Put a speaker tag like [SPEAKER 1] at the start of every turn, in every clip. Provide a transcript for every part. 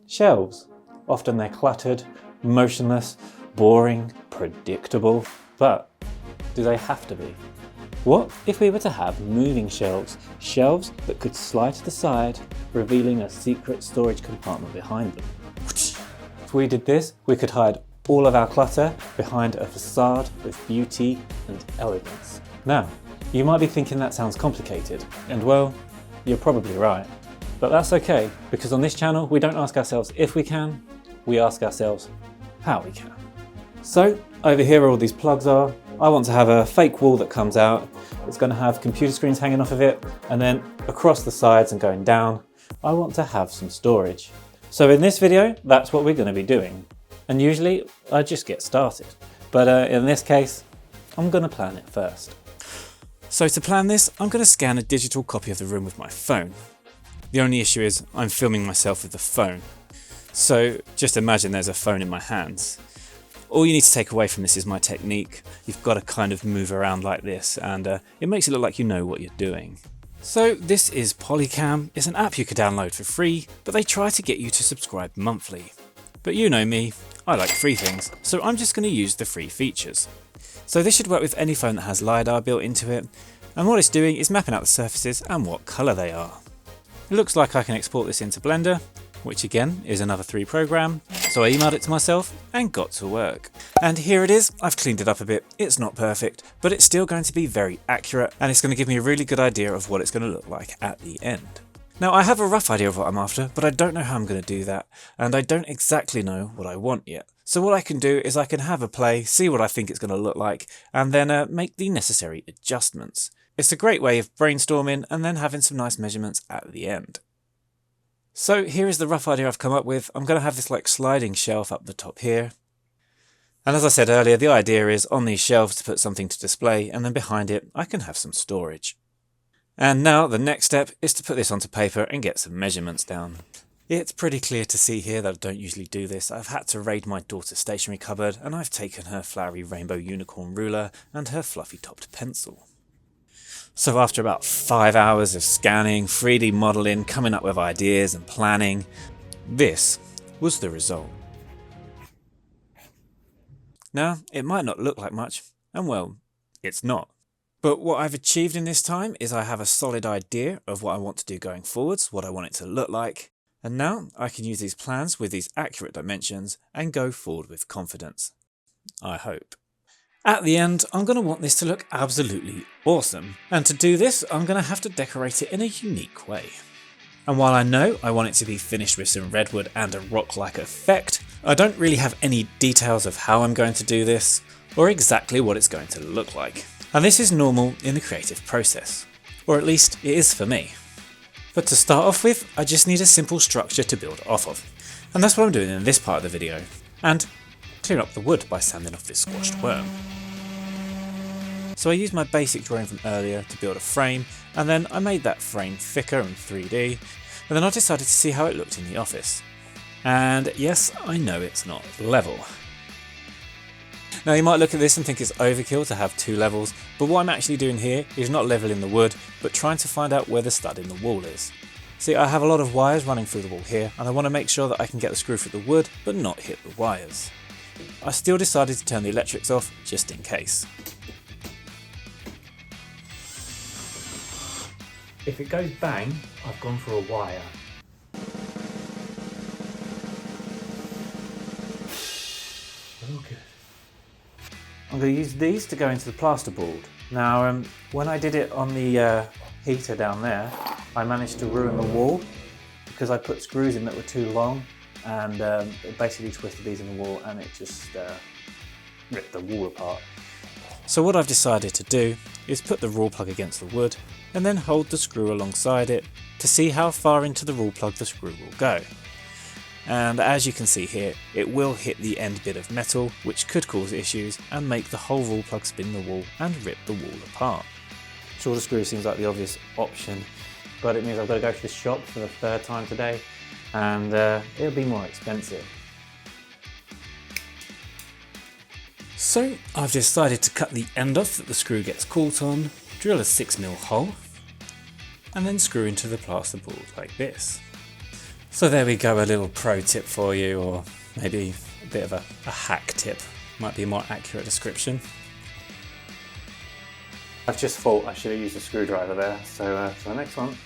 [SPEAKER 1] Shelves. Often they're cluttered, motionless, boring, predictable, but do they have to be? What if we were to have moving shelves? Shelves that could slide to the side, revealing a secret storage compartment behind them. If we did this, we could hide all of our clutter behind a facade with beauty and elegance. Now, you might be thinking that sounds complicated, and well, you're probably right. But that's okay, because on this channel we don't ask ourselves if we can, we ask ourselves how we can. So, over here where all these plugs are, I want to have a fake wall that comes out. It's going to have computer screens hanging off of it, and then across the sides and going down, I want to have some storage. So in this video, that's what we're going to be doing. And usually I just get started, but in this case, I'm going to plan it first. So to plan this, I'm going to scan a digital copy of the room with my phone. The only issue is I'm filming myself with the phone. So just imagine there's a phone in my hands. All you need to take away from this is my technique. You've got to kind of move around like this, and it makes it look like you know what you're doing. So this is Polycam. It's an app you could download for free, but they try to get you to subscribe monthly. But you know me, I like free things, so I'm just going to use the free features. So this should work with any phone that has LiDAR built into it, and what it's doing is mapping out the surfaces and what colour they are. It looks like I can export this into Blender, which again is another 3 program, so I emailed it to myself and got to work. And here it is. I've cleaned it up a bit. It's not perfect, but it's still going to be very accurate, and it's going to give me a really good idea of what it's going to look like at the end. Now I have a rough idea of what I'm after, but I don't know how I'm going to do that, and I don't exactly know what I want yet. So what I can do is I can have a play, see what I think it's going to look like, and then make the necessary adjustments. It's a great way of brainstorming and then having some nice measurements at the end. So here is the rough idea I've come up with. I'm going to have this like sliding shelf up the top here. And as I said earlier, the idea is on these shelves to put something to display, and then behind it I can have some storage. And now the next step is to put this onto paper and get some measurements down. It's pretty clear to see here that I don't usually do this. I've had to raid my daughter's stationery cupboard, and I've taken her flowery rainbow unicorn ruler and her fluffy topped pencil. So after about 5 hours of scanning, 3D modelling, coming up with ideas and planning, this was the result. Now, it might not look like much, and well, it's not. But what I've achieved in this time is I have a solid idea of what I want to do going forwards, what I want it to look like, and now I can use these plans with these accurate dimensions and go forward with confidence. I hope. At the end, I'm going to want this to look absolutely awesome, and to do this I'm going to have to decorate it in a unique way. And while I know I want it to be finished with some redwood and a rock-like effect, I don't really have any details of how I'm going to do this, or exactly what it's going to look like. And this is normal in the creative process, or at least it is for me. But to start off with, I just need a simple structure to build off of, and that's what I'm doing in this part of the video, and clear up the wood by sanding off this squashed worm. So I used my basic drawing from earlier to build a frame, and then I made that frame thicker and 3D, and then I decided to see how it looked in the office. And yes, I know it's not level. Now you might look at this and think it's overkill to have 2 levels, but what I'm actually doing here is not leveling the wood, but trying to find out where the stud in the wall is. See, I have a lot of wires running through the wall here, and I want to make sure that I can get the screw through the wood, but not hit the wires. I still decided to turn the electrics off, just in case. If it goes bang, I've gone for a wire. Oh, good. I'm going to use these to go into the plasterboard. Now, when I did it on the heater down there, I managed to ruin the wall because I put screws in that were too long, and it basically twisted these in the wall, and it just ripped the wall apart. So what I've decided to do is put the raw plug against the wood and then hold the screw alongside it to see how far into the raw plug the screw will go. And as you can see here, it will hit the end bit of metal, which could cause issues and make the whole raw plug spin the wall and rip the wall apart. Shorter screw seems like the obvious option, but it means I've got to go to the shop for the 3rd time today, and it'll be more expensive. So I've decided to cut the end off that the screw gets caught on, drill a 6mm hole, and then screw into the plasterboard like this. So there we go, a little pro tip for you, or maybe a bit of a hack tip, might be a more accurate description. I've just thought I should have used a screwdriver there, so for the next one,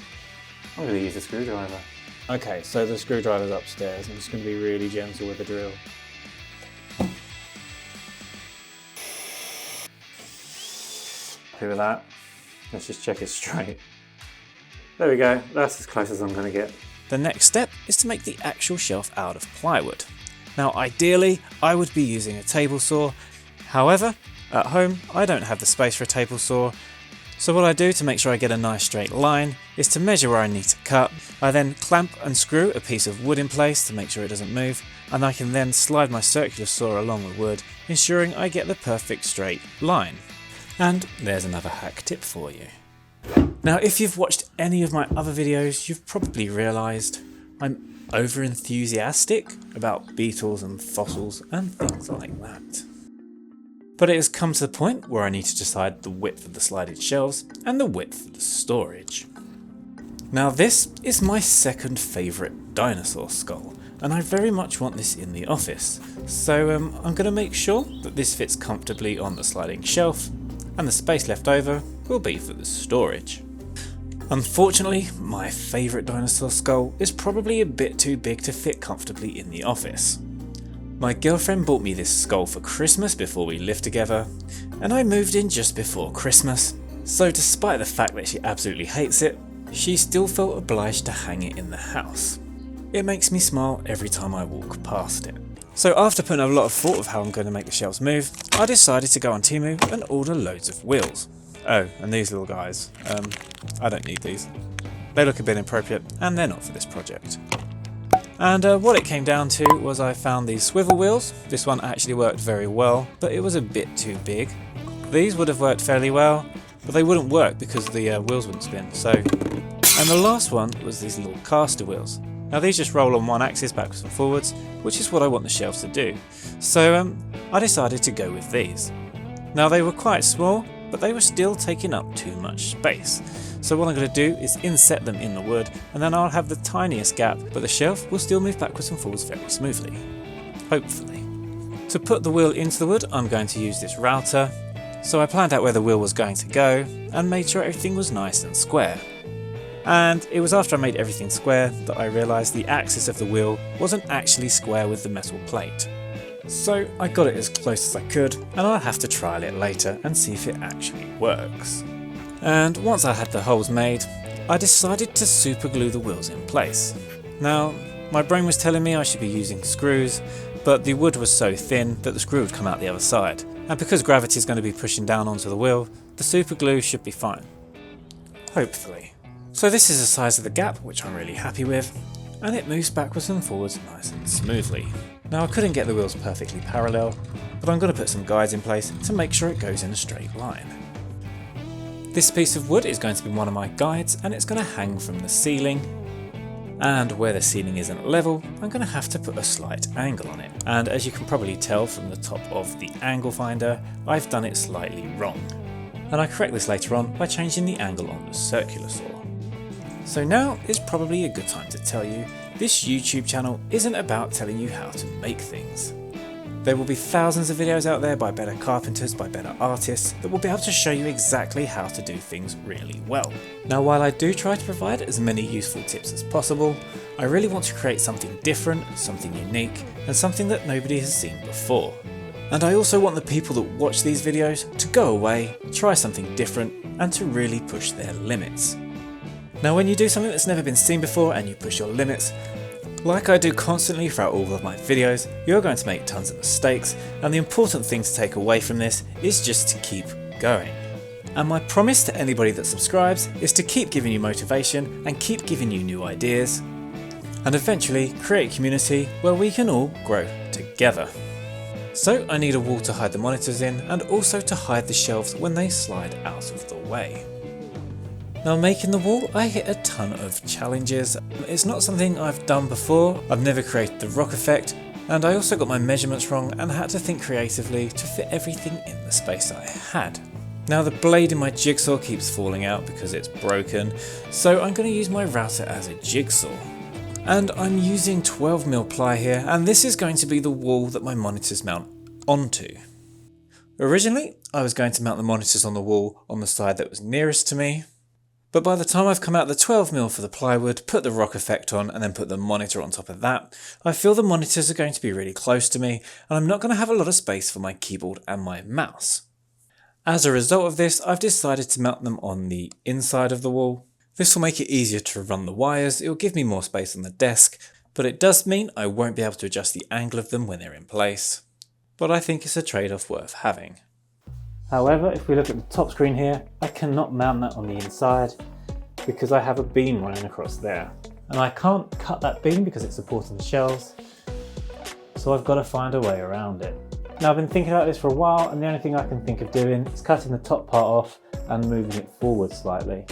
[SPEAKER 1] I'm going to use a screwdriver. Okay, so the screwdriver's upstairs. I'm just going to be really gentle with the drill. Happy with that? Let's just check it's straight. There we go, that's as close as I'm going to get. The next step is to make the actual shelf out of plywood. Now ideally, I would be using a table saw. However, at home, I don't have the space for a table saw. So what I do to make sure I get a nice straight line is to measure where I need to cut. I then clamp and screw a piece of wood in place to make sure it doesn't move, and I can then slide my circular saw along the wood, ensuring I get the perfect straight line. And there's another hack tip for you. Now if you've watched any of my other videos, you've probably realised I'm over enthusiastic about beetles and fossils and things like that. But it has come to the point where I need to decide the width of the slided shelves and the width of the storage. Now this is my second favourite dinosaur skull, and I very much want this in the office. So I'm going to make sure that this fits comfortably on the sliding shelf, and the space left over will be for the storage. Unfortunately, my favourite dinosaur skull is probably a bit too big to fit comfortably in the office. My girlfriend bought me this skull for Christmas before we lived together, and I moved in just before Christmas, so despite the fact that she absolutely hates it, she still felt obliged to hang it in the house. It makes me smile every time I walk past it. So after putting a lot of thought of how I'm going to make the shelves move, I decided to go on Temu and order loads of wheels. Oh, and these little guys, I don't need these. They look a bit inappropriate and they're not for this project. And what it came down to was I found these swivel wheels. This one actually worked very well, but it was a bit too big. These would have worked fairly well, but they wouldn't work because the wheels wouldn't spin. And the last one was these little caster wheels. Now these just roll on one axis backwards and forwards, which is what I want the shelves to do. So I decided to go with these. Now they were quite small, but they were still taking up too much space. So what I'm going to do is inset them in the wood, and then I'll have the tiniest gap, but the shelf will still move backwards and forwards very smoothly. Hopefully. To put the wheel into the wood, I'm going to use this router. So I planned out where the wheel was going to go, and made sure everything was nice and square. And it was after I made everything square that I realised the axis of the wheel wasn't actually square with the metal plate. So I got it as close as I could, and I'll have to trial it later and see if it actually works. And once I had the holes made, I decided to super glue the wheels in place. Now, my brain was telling me I should be using screws, but the wood was so thin that the screw would come out the other side. And because gravity is going to be pushing down onto the wheel, the super glue should be fine. Hopefully. So this is the size of the gap, which I'm really happy with, and it moves backwards and forwards nice and smoothly. Now I couldn't get the wheels perfectly parallel, but I'm going to put some guides in place to make sure it goes in a straight line. This piece of wood is going to be one of my guides, and it's going to hang from the ceiling. And where the ceiling isn't level, I'm going to have to put a slight angle on it. And as you can probably tell from the top of the angle finder, I've done it slightly wrong. And I correct this later on by changing the angle on the circular saw. So now is probably a good time to tell you, this YouTube channel isn't about telling you how to make things. There will be thousands of videos out there by better carpenters, by better artists, that will be able to show you exactly how to do things really well. Now while I do try to provide as many useful tips as possible, I really want to create something different, something unique, and something that nobody has seen before. And I also want the people that watch these videos to go away, try something different, and to really push their limits. Now when you do something that's never been seen before and you push your limits, like I do constantly throughout all of my videos, you're going to make tons of mistakes, and the important thing to take away from this is just to keep going. And my promise to anybody that subscribes is to keep giving you motivation and keep giving you new ideas, and eventually create a community where we can all grow together. So I need a wall to hide the monitors in, and also to hide the shelves when they slide out of the way. Now making the wall, I hit a ton of challenges. It's not something I've done before, I've never created the rock effect, and I also got my measurements wrong and had to think creatively to fit everything in the space I had. Now the blade in my jigsaw keeps falling out because it's broken, so I'm going to use my router as a jigsaw. And I'm using 12mm ply here, and this is going to be the wall that my monitors mount onto. Originally, I was going to mount the monitors on the wall on the side that was nearest to me, but by the time I've come out the 12mm for the plywood, put the rock effect on, and then put the monitor on top of that, I feel the monitors are going to be really close to me, and I'm not going to have a lot of space for my keyboard and my mouse. As a result of this, I've decided to mount them on the inside of the wall. This will make it easier to run the wires, it will give me more space on the desk, but it does mean I won't be able to adjust the angle of them when they're in place. But I think it's a trade-off worth having. However, if we look at the top screen here, I cannot mount that on the inside because I have a beam running across there. And I can't cut that beam because it's supporting the shelves, so I've got to find a way around it. Now I've been thinking about this for a while, and the only thing I can think of doing is cutting the top part off and moving it forward slightly.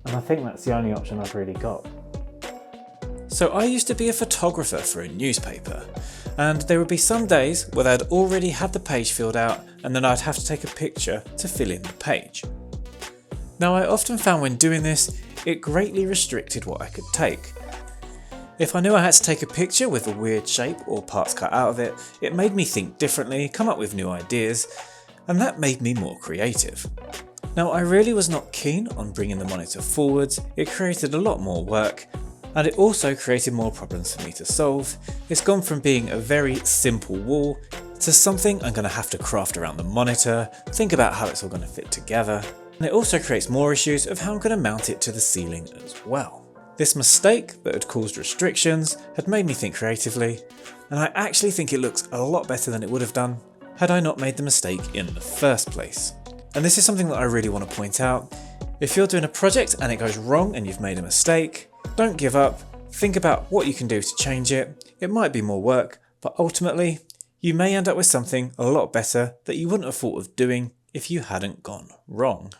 [SPEAKER 1] And I think that's the only option I've really got. So I used to be a photographer for a newspaper, and there would be some days where they'd already had the page filled out and then I'd have to take a picture to fill in the page. Now I often found when doing this, it greatly restricted what I could take. If I knew I had to take a picture with a weird shape or parts cut out of it, it made me think differently, come up with new ideas, and that made me more creative. Now I really was not keen on bringing the monitor forwards, it created a lot more work, and it also created more problems for me to solve. It's gone from being a very simple wall to something I'm going to have to craft around the monitor, think about how it's all going to fit together, and it also creates more issues of how I'm going to mount it to the ceiling as well. This mistake that had caused restrictions had made me think creatively, and I actually think it looks a lot better than it would have done had I not made the mistake in the first place. And this is something that I really want to point out. If you're doing a project and it goes wrong and you've made a mistake, don't give up, think about what you can do to change it. It might be more work, but ultimately, you may end up with something a lot better that you wouldn't have thought of doing if you hadn't gone wrong.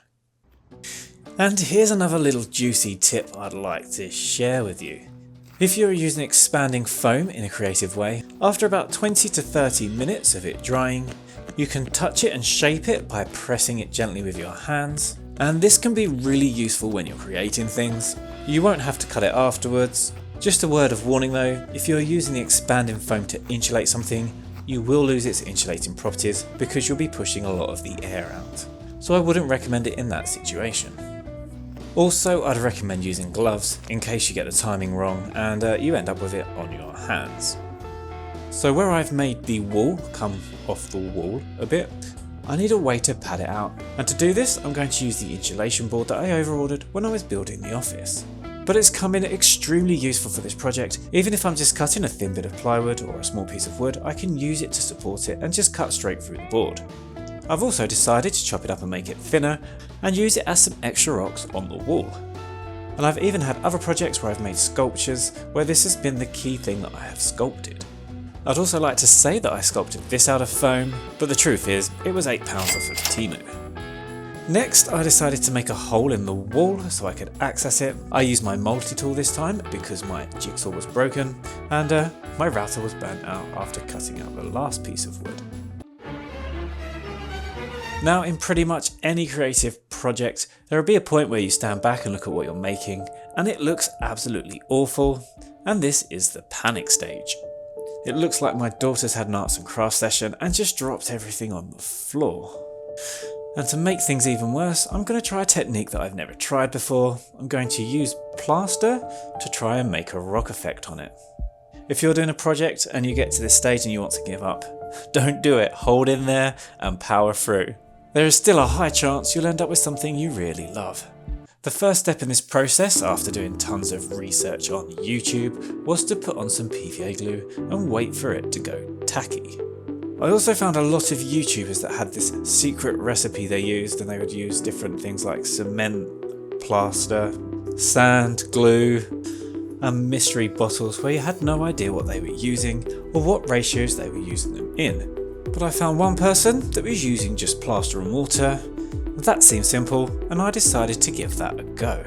[SPEAKER 1] And here's another little juicy tip I'd like to share with you. If you're using expanding foam in a creative way, after about 20 to 30 minutes of it drying, you can touch it and shape it by pressing it gently with your hands. And this can be really useful when you're creating things. You won't have to cut it afterwards. Just a word of warning though, if you're using the expanding foam to insulate something, you will lose its insulating properties because you'll be pushing a lot of the air out. So I wouldn't recommend it in that situation. Also, I'd recommend using gloves in case you get the timing wrong and you end up with it on your hands. So where I've made the wall come off the wall a bit, I need a way to pad it out, and to do this I'm going to use the insulation board that I overordered when I was building the office. But it's come in extremely useful for this project. Even if I'm just cutting a thin bit of plywood or a small piece of wood, I can use it to support it and just cut straight through the board. I've also decided to chop it up and make it thinner and use it as some extra rocks on the wall. And I've even had other projects where I've made sculptures where this has been the key thing that I have sculpted. I'd also like to say that I sculpted this out of foam, but the truth is, it was £8 off of Temu. Next, I decided to make a hole in the wall so I could access it. I used my multi-tool this time because my jigsaw was broken, and my router was burnt out after cutting out the last piece of wood. Now, in pretty much any creative project, there will be a point where you stand back and look at what you're making, and it looks absolutely awful, and this is the panic stage. It looks like my daughter's had an arts and crafts session and just dropped everything on the floor. And to make things even worse, I'm going to try a technique that I've never tried before. I'm going to use plaster to try and make a rock effect on it. If you're doing a project and you get to this stage and you want to give up, don't do it. Hold in there and power through. There is still a high chance you'll end up with something you really love. The first step in this process, after doing tons of research on YouTube, was to put on some PVA glue and wait for it to go tacky. I also found a lot of YouTubers that had this secret recipe they used, and they would use different things like cement, plaster, sand, glue, and mystery bottles where you had no idea what they were using or what ratios they were using them in. But I found one person that was using just plaster and water. That seemed simple, and I decided to give that a go.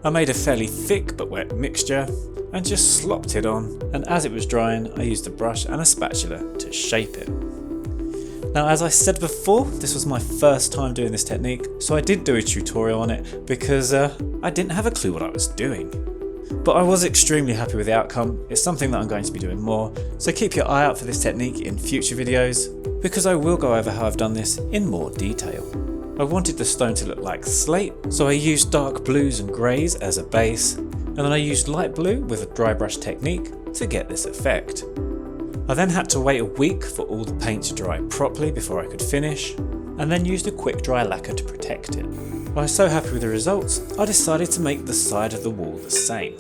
[SPEAKER 1] I made a fairly thick but wet mixture and just slopped it on, and as it was drying I used a brush and a spatula to shape it. Now, as I said before, this was my first time doing this technique, so I didn't do a tutorial on it because I didn't have a clue what I was doing. but I was extremely happy with the outcome. It's something that I'm going to be doing more, so keep your eye out for this technique in future videos, because I will go over how I've done this in more detail. I wanted the stone to look like slate, so I used dark blues and greys as a base, and then I used light blue with a dry brush technique to get this effect. I then had to wait a week for all the paint to dry properly before I could finish, and then used a quick dry lacquer to protect it. I was so happy with the results, I decided to make the side of the wall the same.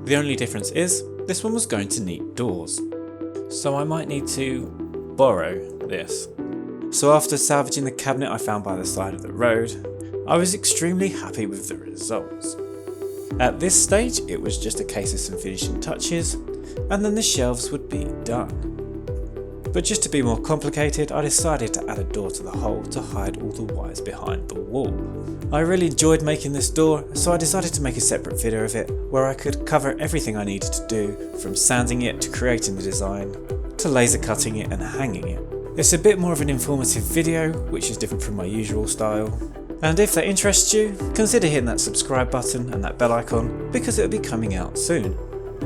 [SPEAKER 1] The only difference is, this one was going to need doors, so I might need to borrow this. So after salvaging the cabinet I found by the side of the road, I was extremely happy with the results. At this stage it was just a case of some finishing touches, and then the shelves would be done. But just to be more complicated, I decided to add a door to the hole to hide all the wires behind the wall. I really enjoyed making this door, so I decided to make a separate video of it where I could cover everything I needed to do, from sanding it to creating the design, to laser cutting it and hanging it. It's a bit more of an informative video, which is different from my usual style. And if that interests you, consider hitting that subscribe button and that bell icon, because it'll be coming out soon.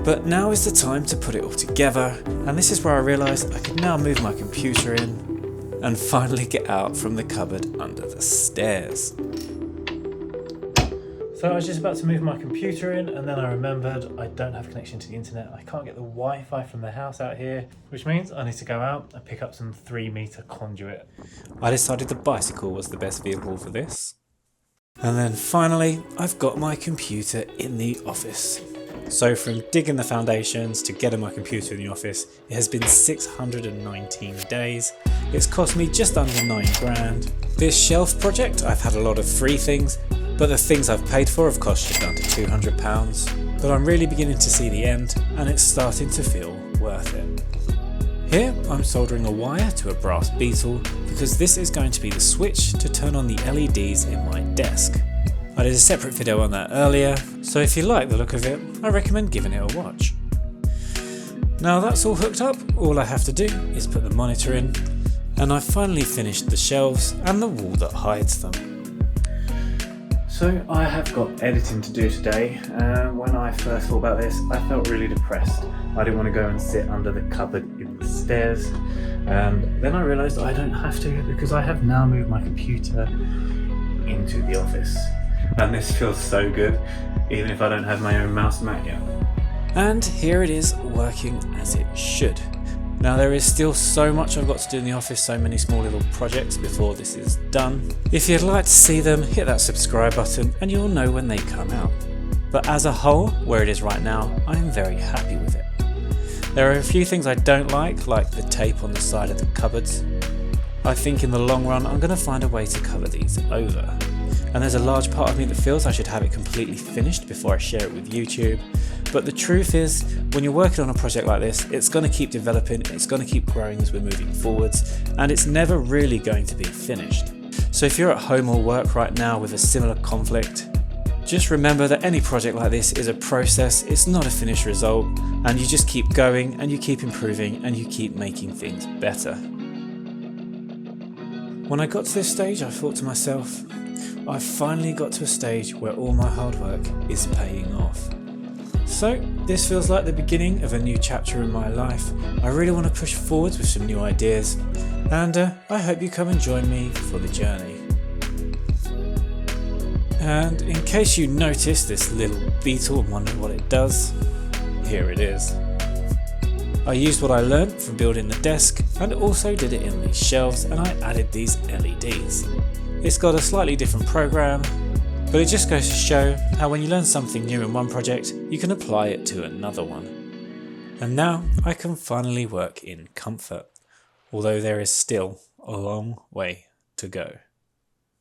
[SPEAKER 1] But now is the time to put it all together, and this is where I realised I could now move my computer in and finally get out from the cupboard under the stairs. So I was just about to move my computer in, and then I remembered I don't have connection to the internet. I can't get the Wi-Fi from the house out here, which means I need to go out and pick up some 3-metre conduit. I decided the bicycle was the best vehicle for this. And then finally, I've got my computer in the office. So from digging the foundations to getting my computer in the office, it has been 619 days. It's cost me just under 9 grand. This shelf project, I've had a lot of free things, but the things I've paid for have cost just under £200. But I'm really beginning to see the end, and it's starting to feel worth it. Here I'm soldering a wire to a brass beetle, because this is going to be the switch to turn on the LEDs in my desk. I did a separate video on that earlier, so if you like the look of it, I recommend giving it a watch. Now that's all hooked up, all I have to do is put the monitor in, and I've finally finished the shelves and the wall that hides them. So I have got editing to do today, and when I first thought about this, I felt really depressed. I didn't want to go and sit under the cupboard in the stairs, and then I realised I don't have to, because I have now moved my computer into the office. And this feels so good, even if I don't have my own mouse mat yet. And here it is, working as it should. Now there is still so much I've got to do in the office, so many small little projects before this is done. If you'd like to see them, hit that subscribe button and you'll know when they come out. But as a whole, where it is right now, I am very happy with it. There are a few things I don't like the tape on the side of the cupboards. I think in the long run I'm going to find a way to cover these over. And there's a large part of me that feels I should have it completely finished before I share it with YouTube. But the truth is, when you're working on a project like this, it's going to keep developing, it's going to keep growing as we're moving forwards, and it's never really going to be finished. So if you're at home or work right now with a similar conflict, just remember that any project like this is a process, it's not a finished result, and you just keep going and you keep improving and you keep making things better. When I got to this stage, I thought to myself, I've finally got to a stage where all my hard work is paying off. So this feels like the beginning of a new chapter in my life. I really want to push forwards with some new ideas, and I hope you come and join me for the journey. And in case you noticed this little beetle and wondered what it does, here it is. I used what I learned from building the desk and also did it in these shelves, and I added these LEDs. It's got a slightly different program, but it just goes to show how when you learn something new in one project, you can apply it to another one. And now I can finally work in comfort, although there is still a long way to go.